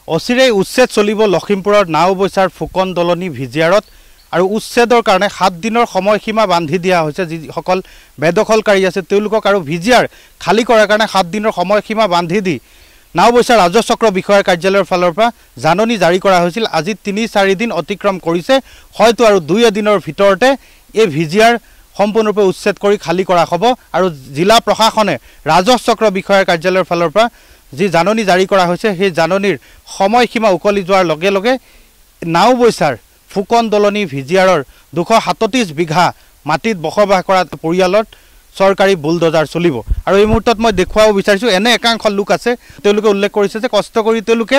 অচিৰেই উচ্ছেদ চলিব লখিমপুৰৰ নাওবৈচাৰ ফুকন দলনি ভিজিয়াৰত আৰু উচ্ছেদৰ কাৰণে 7 দিনৰ সময়সীমা বান্ধি দিয়া হৈছে। যিসকল বেদখলকাৰী আছে তেওঁলোকক আৰু ভিজিয়াৰ খালী কৰাৰ কাৰণে 7 দিনৰ সময়সীমা বান্ধি দি নাওবৈচাৰ ৰাজচক্ৰ বিষয়াৰ কাৰ্যালয়ৰ ফালৰ পৰা জাননী জাৰি কৰা হৈছিল। আজি 3-4 দিন অতিক্ৰম কৰিছে, হয়তো আৰু 2 দিনৰ ভিতৰতে এই ভিজিয়াৰ সম্পূৰ্ণৰূপে উচ্ছেদ কৰি খালী কৰা হ'ব। আৰু জিলা প্ৰশাসনে ৰাজচক্ৰ বিষয়াৰ কাৰ্যালয়ৰ ফালৰ পৰা যি জাননী জাৰি কৰা হৈছে সেই জাননীৰ সময়সীমা উকলি যোৱাৰ লগে লগে নাওবৈচাৰ ফুকন দলনি ভিজিয়াৰৰ 237 বিঘা মাটিত বসবাস কৰা পৰিয়ালত চৰকাৰী বুলডোজাৰ চলিব। আৰু এই মুহূৰ্তত মই দেখুৱাব বিচাৰিছোঁ এনে একাংশ লোক আছে, তেওঁলোকে উল্লেখ কৰিছে যে কষ্ট কৰি তেওঁলোকে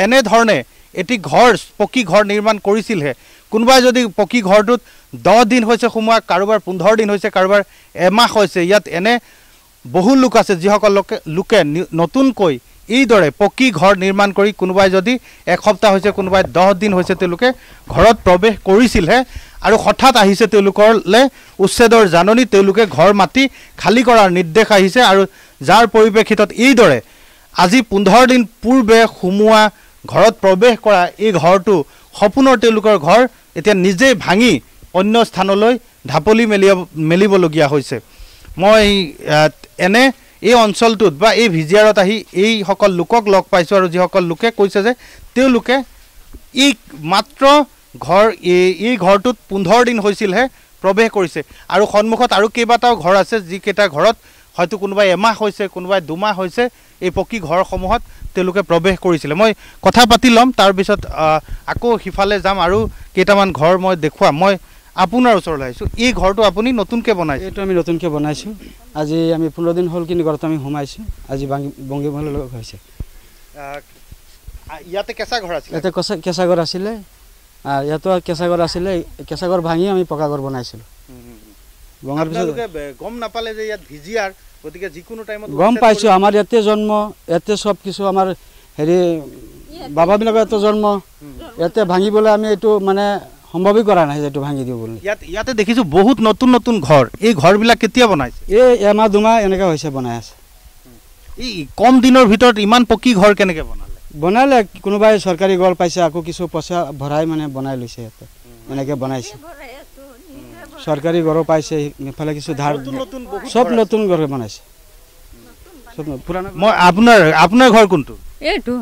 এনেধৰণে এটি ঘৰ পকী ঘৰ নিৰ্মাণ কৰিছিলহে। কোনোবাই যদি পকী ঘৰটোত 10 দিন হৈছে সোমোৱা, কাৰোবাৰ 15 দিন হৈছে, কাৰোবাৰ এমাহ হৈছে। ইয়াত এনে বহু লোক আছে যিসকল লোকে নতুনকৈ এইদৰে পকী ঘৰ নিৰ্মাণ কৰি কোনোবাই যদি এসপ্তাহ হৈছে, কোনোবাই 10 দিন হৈছে তেওঁলোকে ঘৰত প্ৰৱেশ কৰিছিলহে। আৰু হঠাৎ আহিছে তেওঁলোকলৈ উচ্ছেদৰ জাননী, তেওঁলোকে ঘৰ মাটি খালী কৰাৰ নিৰ্দেশ আহিছে। আৰু যাৰ পৰিপ্ৰেক্ষিতত এইদৰে আজি 15 দিন পূৰ্বে সোমোৱা ঘৰত প্ৰৱেশ কৰা এই ঘৰটো সপোনৰ তেওঁলোকৰ ঘৰ এতিয়া নিজেই ভাঙি অন্য স্থানলৈ ঢাপলি মেলিবলগীয়া হৈছে। মই এনে এই অঞ্চলটোত বা এই ভিজিয়াৰত আহি এইসকল লোকক লগ পাইছোঁ আৰু যিসকল লোকে কৈছে যে তেওঁলোকে এই মাত্ৰ এই ঘৰটোত 15 দিন হৈছিলহে প্ৰৱেশ কৰিছে। আৰু সন্মুখত আৰু কেইবাটাও ঘৰ আছে যিকেইটা ঘৰত হয়তো কোনোবাই এমাহ হৈছে, কোনোবাই 2 মাহ হৈছে এই পকী ঘৰসমূহত তেওঁলোকে প্ৰৱেশ কৰিছিলে। মই কথা পাতি ল'ম, তাৰপিছত আকৌ সিফালে যাম আৰু কেইটামান ঘৰ মই দেখুৱাম। মই আপোনাৰ ওচৰলৈ আহিছোঁ। এই ঘৰটো আপুনি নতুনকৈ বনাইছে? এইটো আমি নতুনকৈ বনাইছোঁ। আজি আমি 15 দিন হ'ল কিন্তু ঘৰত আমি সোমাইছোঁ। আজি বংগীমহল লগ হৈছে। ইয়াতে কেঁচা ঘৰ আছিলে? ইয়াতে কেঁচা ঘৰ আছিলে, ইয়াতো কেঁচা ঘৰ আছিলে। কেঁচা ঘৰ ভাঙি আমি পকা ঘৰ বনাইছিলোঁ। ভঙাৰ পিছত গম নাপালে যে ইয়াত ভিজিয়াৰ, গতিকে যিকোনো টাইমত গম পাইছোঁ। আমাৰ ইয়াতে জন্ম, ইয়াতে চব কিছু আমাৰ হেৰি বাবাবিলাকৰ ইয়াতে জন্ম, ইয়াতে ভাঙিবলৈ আমি এইটো মানে সম্ভৱেই কৰা নাই এইটো ভাঙি দিওঁ বুলি। ইয়াতে দেখিছোঁ বহুত নতুন নতুন ঘৰ। এই ঘৰবিলাক কেতিয়া বনাইছে? এই এমাহ 2 মাহ এনেকৈ হৈছে বনাই আছে। এই কম দিনৰ ভিতৰত ইমান পকী ঘৰ কেনেকৈ বনালে? কোনোবাই চৰকাৰী ঘৰ পাইছে, আকৌ কিছু পইচা ভৰাই মানে বনাই লৈছে। ইয়াতে এনেকৈ বনাইছে। চৰকাৰী ঘৰো পাইছে, এইফালে কিছু ধাৰ, চব নতুন ঘৰ বনাইছে। মই আপোনাৰ ঘৰ কোনটো? এইটো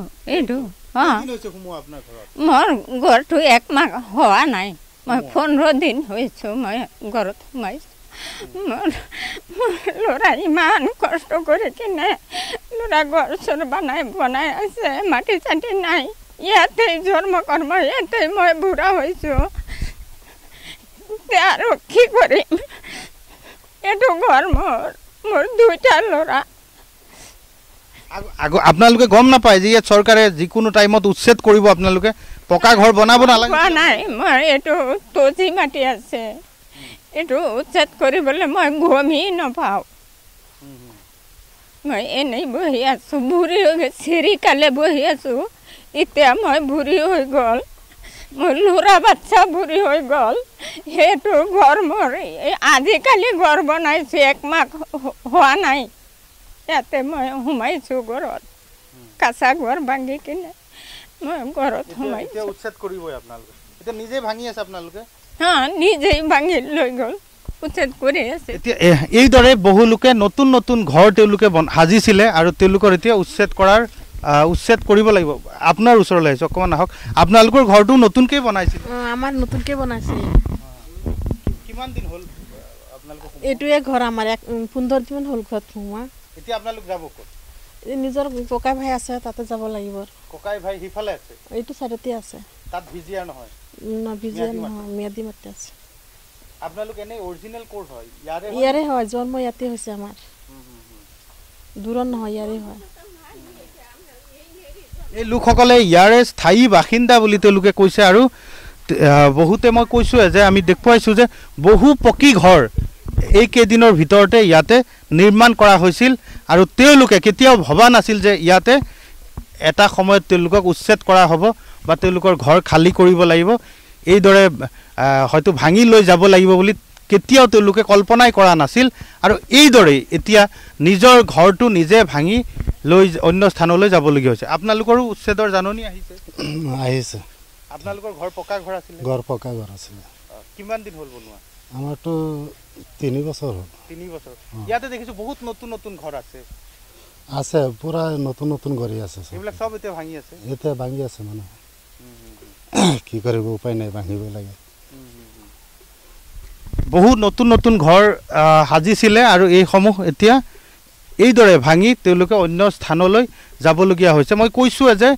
মোৰ ঘৰটো 1 মাহ হোৱা নাই, মই 15 দিন হৈছোঁ মই ঘৰত সোমাইছোঁ। মোৰ ল'ৰা ইমান কষ্ট কৰি কিনে ল'ৰা ঘৰ চৰ বনাই আছে, মাটি চাটি নাই। ইয়াতেই জন্ম কৰ্ম, ইয়াতেই মই বুঢ়া হৈছোঁ। আৰু কি কৰিম? এইটো ঘৰ মোৰ 2টা ল'ৰা। আপোনালোকে গম নাপায় যে ইয়াত চৰকাৰে যিকোনো টাইমত উচ্ছেদ কৰিব, আপোনালোকে পকা ঘৰ বনাব নালাগে? নাই, মই এইটো তজি মাটি আছে, এইটো উচ্ছেদ কৰিবলৈ মই গমেই নাপাওঁ। মই এনেই বহি আছোঁ, বুঢ়ী হৈ চিৰিকালে বহি আছোঁ। এতিয়া মই বুঢ়ী হৈ গ'ল, মোৰ ল'ৰা বাচ্চা বুঢ়ী হৈ গ'ল। সেইটো ঘৰ মোৰ আজিকালি ঘৰ বনাইছোঁ, 1 মাহ হোৱা নাই। ইয়াতে মই সোমাইছোঁ ঘৰত, কাঁচা ঘৰ ভাঙি কিনে মই ঘৰত সোমাইছোঁ। উচ্ছেদ কৰিবই আপোনালোকে? এতিয়া নিজেই ভাঙি আছে আপোনালোকে? নিজেই ভাঙি লৈ গ'ল, উচ্ছেদ কৰি আছে। এতিয়া এইদৰে বহু লোকে নতুন নতুন ঘৰ তেওঁলোকে সাজিছিলে আৰু তেওঁলোকৰ এতিয়া উচ্ছেদ কৰিব লাগিব। আপোনাৰ ওচৰলৈ আহিছোঁ, অকণমান আহক। আপোনালোকৰ ঘৰটো নতুনকৈ বনাইছিল? আমাৰ নতুনকৈ বনাইছে। কিমান দিন হ'ল আপোনালোকৰ? এইটোৱে ঘৰ আমাৰ 15 দিন হ'ল ঘৰত সোমোৱা। এতিয়া আপোনালোক যাব ক'ত? নিজৰ ককাই ভাই আছে, তাতে যাব লাগিব। ককাই ভাই সিফালে আছে? এইটো চাইডতে আছে। তাত ভিজিয়াৰ নহয়? ভিজিয়াৰ নহয়, ম্যাদী মাটি আছে। আপোনালোক এনে অৰিজিনেল ক'ত হয়? ইয়াৰে হয়, জন্ম ইয়াতে হৈছে আমাৰ, দূৰত নহয়, ইয়াৰে হয়। এই লোকসকলে ইয়াৰে স্থায়ী বাসিন্দা বুলি তেওঁলোকে কৈছে। আৰু বহুতে মই কৈছোঁ যে আমি দেখুৱাইছোঁ যে বহু পকী ঘৰ এই কেইদিনৰ ভিতৰতে ইয়াতে নিৰ্মাণ কৰা হৈছিল। আৰু তেওঁলোকে কেতিয়াও ভবা নাছিল যে ইয়াতে এটা সময়ত তেওঁলোকক উচ্ছেদ কৰা হ'ব বা তেওঁলোকৰ ঘৰ খালী কৰিব লাগিব, এইদৰে হয়তো ভাঙি লৈ যাব লাগিব বুলি কেতিয়াও তেওঁলোকে কল্পনাই কৰা নাছিল আৰু এইদৰে এতিয়া নিজৰ ঘৰটো নিজে ভাঙি লৈ অন্য স্থানলৈ যাবলগীয়া হৈছে। আপোনালোকৰো উচ্ছেদৰ জাননী আহিছে? আহিছে। আপোনালোকৰ ঘৰ পকা ঘৰ আছিলে? ঘৰ পকা ঘৰ আছিলে। কিমান দিন হ'ল বনোৱা? আমাৰতো 3 বছৰ হ'ল। 3 বছৰ। ইয়াতে দেখিছোঁ বহুত নতুন নতুন ঘৰ আছে। আছে, পুৰা নতুন নতুন ঘৰ আছে। এইবিলাক সব এতিয়া ভাঙি আছে? এতিয়া ভাঙি আছে মানে কি কৰিব, উপায় নাই, ভাঙিব লাগে। বহুত নতুন নতুন ঘৰ সাজিছিলে আৰু এইসমূহ এতিয়া এইদৰে ভাঙি তেওঁলোকে অন্য স্থানলৈ যাবলগীয়া হৈছে। মই কৈছোঁৱে যে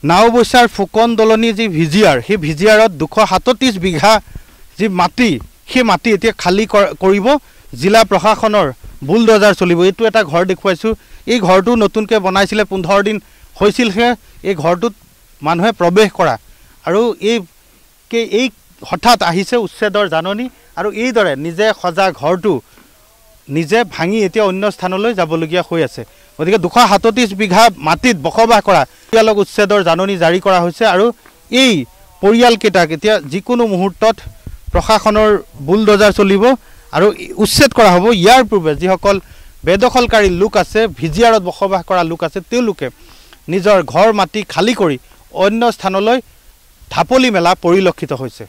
নাওবৈচাৰ ফুকন দলনি যি ভিজিআৰ, সেই ভিজিআৰত 237 বিঘা যি মাটি, সেই মাটি এতিয়া খালী কৰিব। জিলা প্ৰশাসনৰ বুলডজাৰ চলিব। এইটো এটা ঘৰ দেখুৱাইছোঁ। এই ঘৰটো নতুনকৈ বনাইছিলে, 15 দিন হৈছিলহে এই ঘৰটোত মানুহে প্ৰৱেশ কৰা, আৰু এই হঠাৎ আহিছে উচ্ছেদৰ জাননী আৰু এইদৰে নিজে সজা ঘৰটো নিজে ভাঙি এতিয়া অন্য স্থানলৈ যাবলগীয়া হৈ আছে। গতিকে 237 বিঘা মাটিত বসবাস কৰা পৰিয়ালক উচ্ছেদৰ জাননী জাৰি কৰা হৈছে আৰু এই পৰিয়ালকেইটাক এতিয়া যিকোনো মুহূৰ্তত প্ৰশাসনৰ বুলডজাৰ চলিব আৰু উচ্ছেদ কৰা হ'ব। ইয়াৰ পূৰ্বে যিসকল বেদখলকাৰী লোক আছে, ভিজিআৰত বসবাস কৰা লোক আছে, তেওঁলোকে নিজৰ ঘৰ মাটি খালী কৰি অন্য স্থানলৈ ঢাপলি মেলা পৰিলক্ষিত হৈছে।